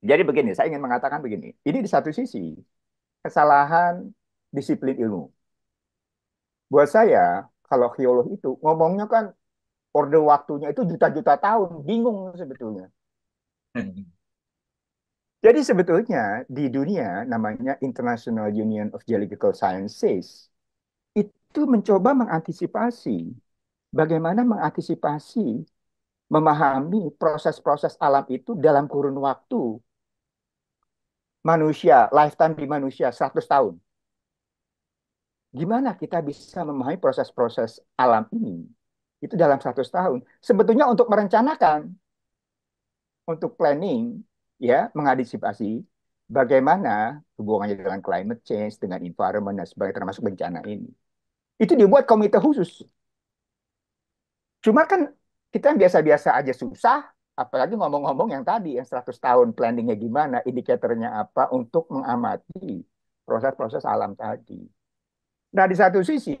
Jadi begini, saya ingin mengatakan begini. Ini di satu sisi kesalahan disiplin ilmu. Buat saya, kalau geolog itu ngomongnya kan orde waktunya itu juta-juta tahun, bingung sebetulnya. Jadi sebetulnya di dunia namanya International Union of Geological Sciences itu mencoba mengantisipasi bagaimana mengantisipasi memahami proses-proses alam itu dalam kurun waktu manusia, lifetime di manusia 100 tahun. Gimana kita bisa memahami proses-proses alam ini itu dalam 100 tahun? Sebetulnya untuk merencanakan, untuk planning, ya, mengantisipasi bagaimana hubungannya dengan climate change, dengan environment, dan sebagainya, termasuk bencana ini. Itu dibuat komite khusus. Cuma kan kita yang biasa-biasa aja susah, apalagi ngomong-ngomong yang tadi, yang 100 tahun planningnya gimana, indikatornya apa untuk mengamati proses-proses alam tadi. Nah, di satu sisi,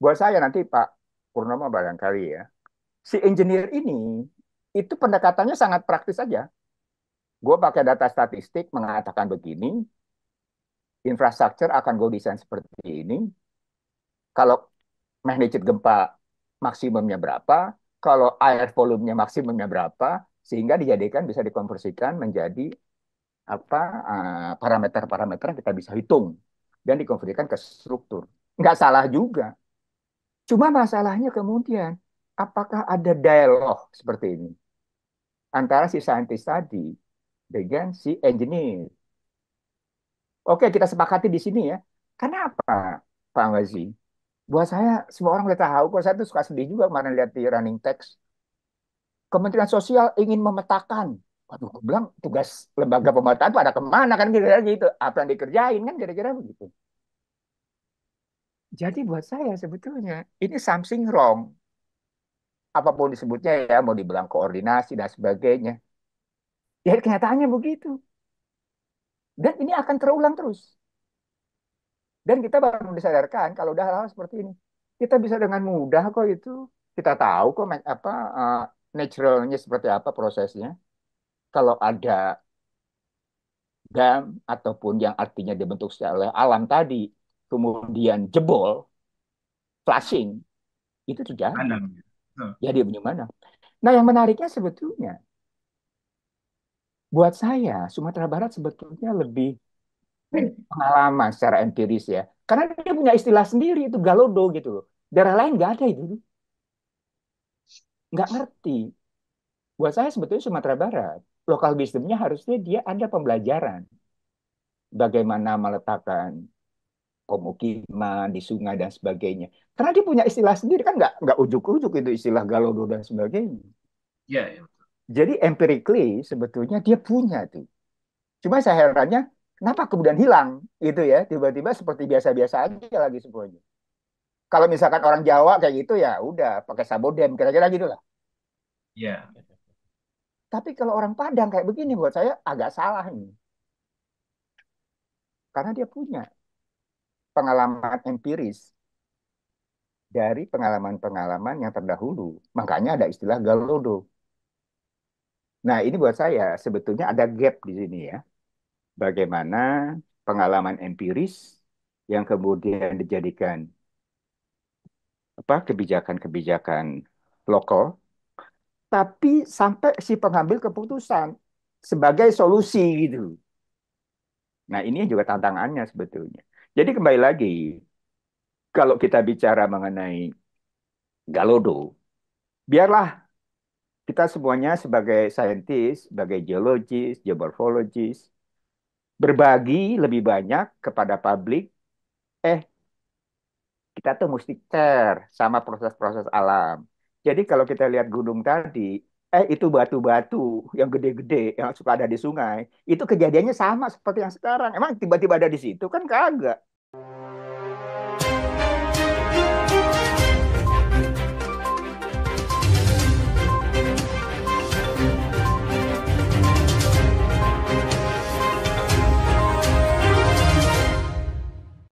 buat saya nanti Pak Purnomo barangkali ya, si engineer ini, itu pendekatannya sangat praktis saja. Gue pakai data statistik mengatakan begini, infrastruktur akan gue desain seperti ini, kalau magnitude gempa maksimumnya berapa, kalau air volumenya maksimumnya berapa, sehingga dijadikan bisa dikonversikan menjadi apa parameter-parameter yang kita bisa hitung dan dikonversikan ke struktur. Nggak salah juga. Cuma masalahnya kemudian, apakah ada dialog seperti ini antara si saintis tadi dengan si engineer? Oke, kita sepakati di sini ya. Kenapa, Pak Ngazi? Buat saya, semua orang udah tahu. Kok saya tuh suka sedih juga kemarin lihat di running text. Kementerian Sosial ingin memetakan. Waduh, aku bilang tugas lembaga pemetaan itu ada kemana kan kira-kira gitu. Apa yang dikerjain kan kira-kira begitu. Jadi buat saya sebetulnya ini something wrong. Apapun disebutnya ya, mau dibilang koordinasi dan sebagainya. Ya kenyataannya begitu. Dan ini akan terulang terus. Dan kita baru disadarkan kalau udah hal-hal seperti ini. Kita bisa dengan mudah kok itu. Kita tahu kok apa naturalnya seperti apa prosesnya. Kalau ada dam ataupun yang artinya dibentuk oleh alam tadi, kemudian jebol, flashing, itu terjadi. Pandang. Betul. Ya dia punya mana? Nah yang menariknya sebetulnya, buat saya Sumatera Barat sebetulnya lebih pengalaman secara empiris ya. Karena dia punya istilah sendiri itu galodo gitu loh. Daerah lain nggak ada itu, nggak ngerti. Buat saya sebetulnya Sumatera Barat, lokal wisdomnya harusnya dia ada pembelajaran bagaimana meletakkan pemukiman di sungai dan sebagainya. Karena dia punya istilah sendiri kan nggak ujuk-ujuk itu istilah galodo dan sebagainya. Iya, ya. Jadi empirically sebetulnya dia punya tuh. Cuma saya herannya kenapa kemudian hilang gitu ya tiba-tiba seperti biasa-biasa aja lagi semuanya. Kalau misalkan orang Jawa kayak gitu ya udah pakai sabodem kira-kira gitu lah. Iya. Tapi kalau orang Padang kayak begini buat saya agak salah ini. Karena dia punya pengalaman empiris dari pengalaman-pengalaman yang terdahulu. Makanya ada istilah galodo. Nah, ini buat saya sebetulnya ada gap di sini ya. Bagaimana pengalaman empiris yang kemudian dijadikan apa kebijakan-kebijakan lokal, tapi sampai si pengambil keputusan sebagai solusi gitu. Nah, ini juga tantangannya sebetulnya. Jadi kembali lagi, kalau kita bicara mengenai Galodo, biarlah kita semuanya sebagai saintis, sebagai geologis, geomorfologis, berbagi lebih banyak kepada publik. Eh, kita tuh mesti care sama proses-proses alam. Jadi kalau kita lihat gunung tadi, itu batu-batu yang gede-gede yang suka ada di sungai, itu kejadiannya sama seperti yang sekarang. Emang tiba-tiba ada di situ kan kagak.